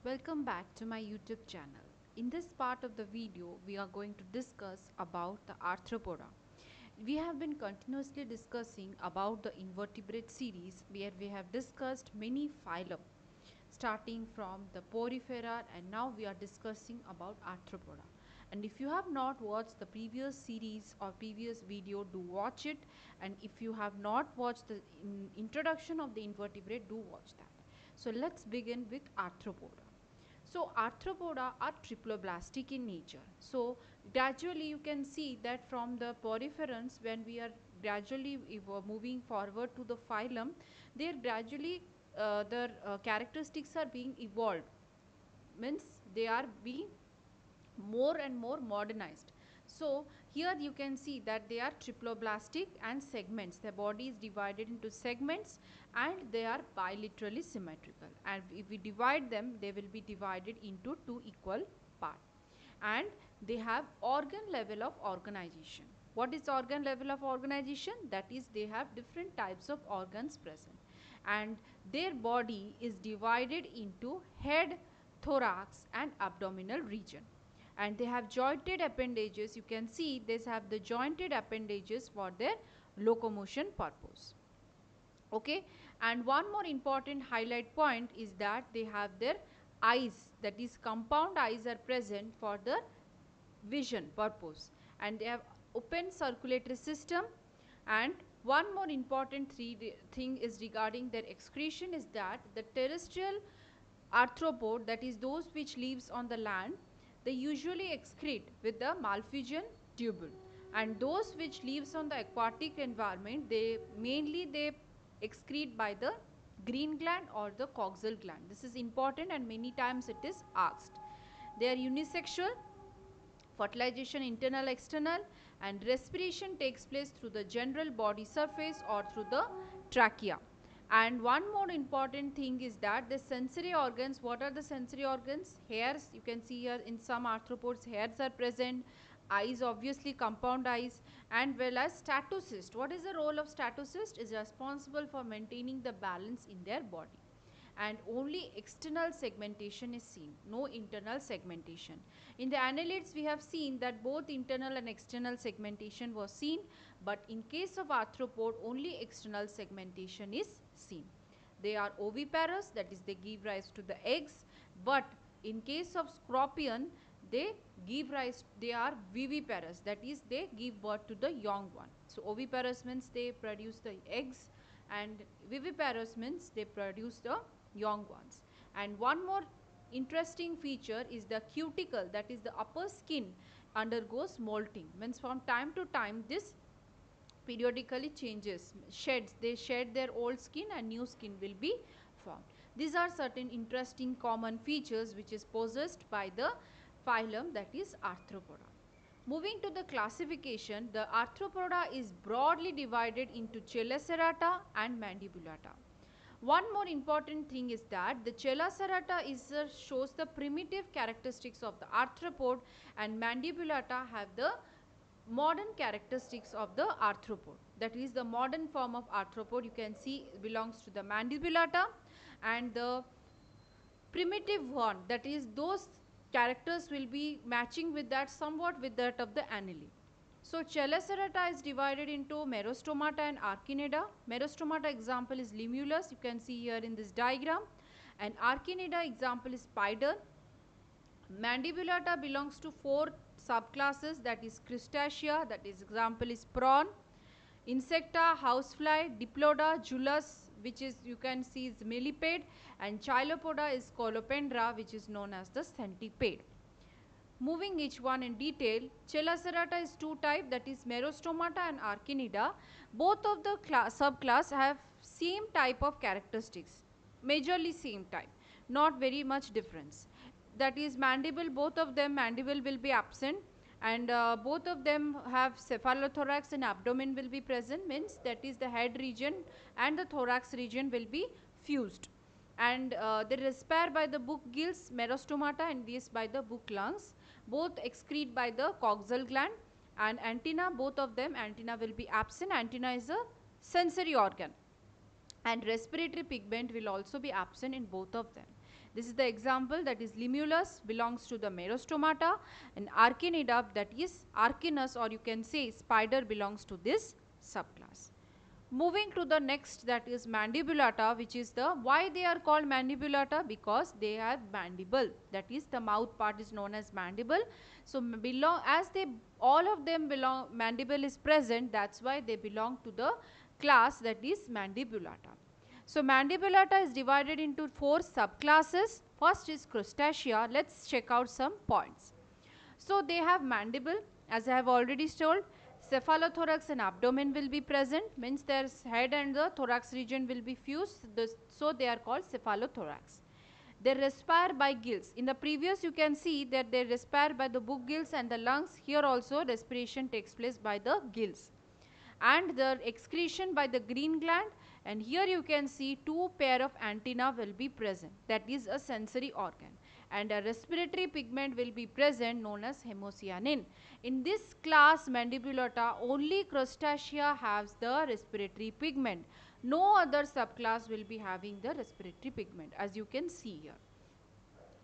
welcome back to my YouTube channel. In this part of the video, we are going to discuss about the Arthropoda. We have been continuously discussing about the invertebrate series where we have discussed many phylum starting from the Porifera, and now we are discussing about Arthropoda. And if you have not watched the previous series or previous video, do watch it, and if you have not watched the introduction of the invertebrate, do watch that. So let's begin with Arthropoda. So Arthropoda are triploblastic in nature. So gradually you can see that from the poriferans, when we are gradually moving forward to the phylum, they are gradually their characteristics are being evolved, means they are being more and more modernized. So here you can see that they are triploblastic and segments. Their body is divided into segments and they are bilaterally symmetrical. And if we divide them, they will be divided into two equal parts. And they have organ level of organization. What is organ level of organization? That is, they have different types of organs present. And their body is divided into head, thorax and abdominal region. And they have jointed appendages. You can see they have the jointed appendages for their locomotion purpose. Okay, and one more important highlight point is that they have their eyes, that is compound eyes are present for the vision purpose, and they have open circulatory system. And one more important thing is regarding their excretion is that the terrestrial arthropod, that is those which lives on the land, they usually excrete with the malphizian tubule, and those which lives on the aquatic environment, they excrete by the green gland or the coxal gland. This is important and many times it is asked. They are unisexual, fertilization internal external, and respiration takes place through the general body surface or through the trachea. And one more important thing is that the sensory organs, what are the sensory organs? Hairs, you can see here in some arthropods hairs are present, eyes, obviously compound eyes, and well as statocyst. What is the role of statocyst? Is responsible for maintaining the balance in their body. And only external segmentation is seen, no internal segmentation. In the annelids, we have seen that both internal and external segmentation was seen, but in case of arthropod, only external segmentation is seen. They are oviparous, that is they give rise to the eggs, but in case of scorpion, they are viviparous, that is they give birth to the young one. So oviparous means they produce the eggs, and viviparous means they produce the young ones. And one more interesting feature is the cuticle, that is the upper skin undergoes molting, means from time to time this periodically changes, sheds, they shed their old skin and new skin will be formed. These are certain interesting common features which is possessed by the phylum, that is Arthropoda. Moving to the classification, the Arthropoda is broadly divided into Chelacerata and Mandibulata. One more important thing is that the Chelacerata shows the primitive characteristics of the arthropod, and Mandibulata have the modern characteristics of the arthropod. That is the modern form of arthropod, you can see belongs to the Mandibulata, and the primitive one, that is those characters will be matching with that somewhat with that of the annelid. So Chelacerata is divided into Merostomata and Archinida. Merostomata example is Limulus, you can see here in this diagram, and Archinida example is Spider. Mandibulata belongs to 4 subclasses, that is Crustacea, that is example is prawn, Insecta, housefly, Diploda, Jullus, which is you can see is millipede, and Chilopoda is Colopendra, which is known as the centipede. Moving each one in detail, Chelacerata is 2 types, that is Merostomata and Archinida. Both of the subclass have same type of characteristics, majorly same type, not very much difference. That is mandible, both of them mandible will be absent, and both of them have cephalothorax and abdomen will be present, means that is the head region and the thorax region will be fused. And they respire by the book gills, Merostomata, and this by the book lungs. Both excrete by the coxal gland, and antenna, both of them antenna will be absent. Antenna is a sensory organ, and respiratory pigment will also be absent in both of them. This is the example, that is limulus belongs to the merostomata, and archinida, that is archinus, or you can say spider, belongs to this subclass. Moving to the next, that is mandibulata, which is the, why they are called mandibulata? Because they have mandible, that is the mouth part is known as mandible. So belong, as they all of them belong, mandible is present, that's why they belong to the class that is mandibulata. So mandibulata is divided into 4 subclasses. First is crustacea. Let's check out some points. So they have mandible, as I have already told. Cephalothorax and abdomen will be present, means their head and the thorax region will be fused, so they are called cephalothorax. They respire by gills. In the previous you can see that they respire by the book gills and the lungs. Here also respiration takes place by the gills. And the excretion by the green gland, and here you can see 2 pair of antenna will be present, that is a sensory organ, and a respiratory pigment will be present known as hemocyanin. In this class mandibulata, only crustacea has the respiratory pigment. No other subclass will be having the respiratory pigment, as you can see here.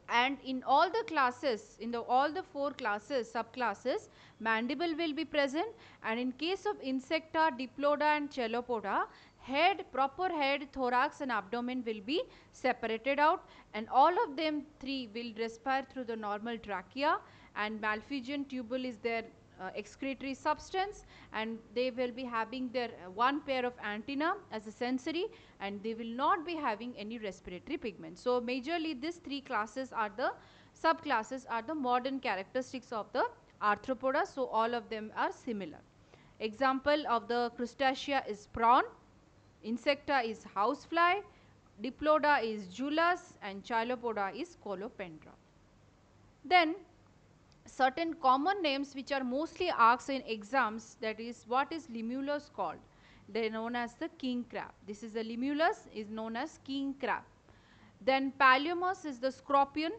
And in all the classes, in all the 4 classes, subclasses, mandible will be present, and in case of insecta, diploda and chelopoda, head, proper head, thorax and abdomen will be separated out, and all of them 3 will respire through the normal trachea, and malphizian tubule is their excretory substance, and they will be having their 1 pair of antenna as a sensory, and they will not be having any respiratory pigment. So majorly these 3 classes are the subclasses, are the modern characteristics of the arthropoda. So all of them are similar. Example of the crustacea is prawn, insecta is housefly, diploda is Julius, and chilopoda is Colopendra. Then certain common names which are mostly asked in exams, that is, what is limulus called? They are known as the king crab. This is the limulus, is known as king crab. Then palaeomus is the scorpion.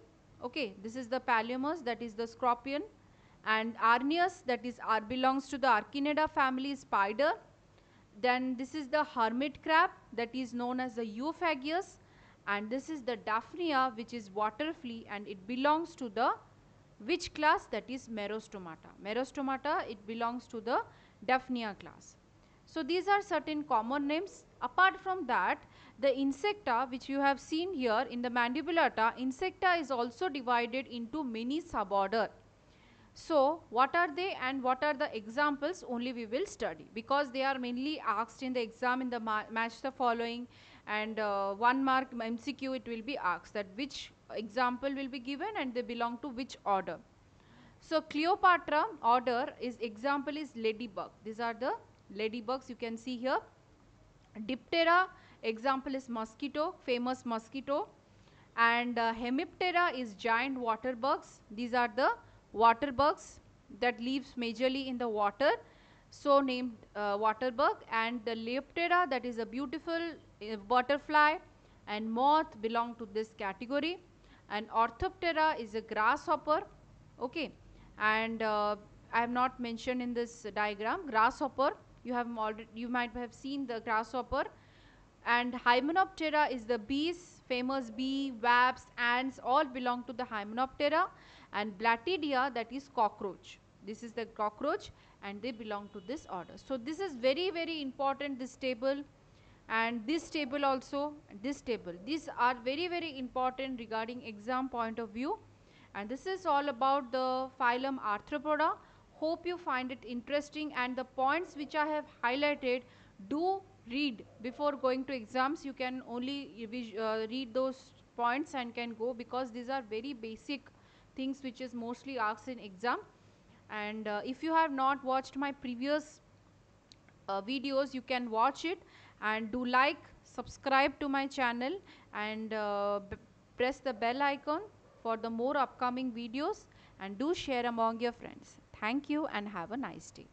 Okay, this is the palaeomus, that is the scorpion. And arnius, that is belongs to the archinida family, spider. Then this is the hermit crab, that is known as the Euophagus, and this is the Daphnia, which is water flea, and it belongs to the which class? That is merostomata. Merostomata, it belongs to the Daphnia class. So these are certain common names. Apart from that, the insecta, which you have seen here in the mandibulata, insecta is also divided into many suborder. So what are they and what are the examples, only we will study, because they are mainly asked in the exam in the match the following, and 1 mark MCQ it will be asked that which example will be given and they belong to which order. So Cleopatra order is, example is ladybug. These are the ladybugs you can see here. Diptera, example is mosquito, famous mosquito. And Hemiptera is giant water bugs. These are the water bugs that lives majorly in the water, so named water bug. And the Leptera, that is a beautiful butterfly, and moth belong to this category. And Orthoptera is a grasshopper. Okay, and I have not mentioned in this diagram grasshopper. You might have seen the grasshopper. And Hymenoptera is the bees, famous bee, wasps, ants, all belong to the Hymenoptera. And Blatidia, that is cockroach. This is the cockroach, and they belong to this order. So this is very, very important, this table, and this table also, this table. These are very, very important regarding exam point of view. And this is all about the phylum Arthropoda. Hope you find it interesting, and the points which I have highlighted, do read before going to exams. You can only read those points and can go, because these are very basic things which is mostly asked in exam. And if you have not watched my previous videos, you can watch it, and do like, subscribe to my channel, and press the bell icon for the more upcoming videos, and do share among your friends. Thank you and have a nice day.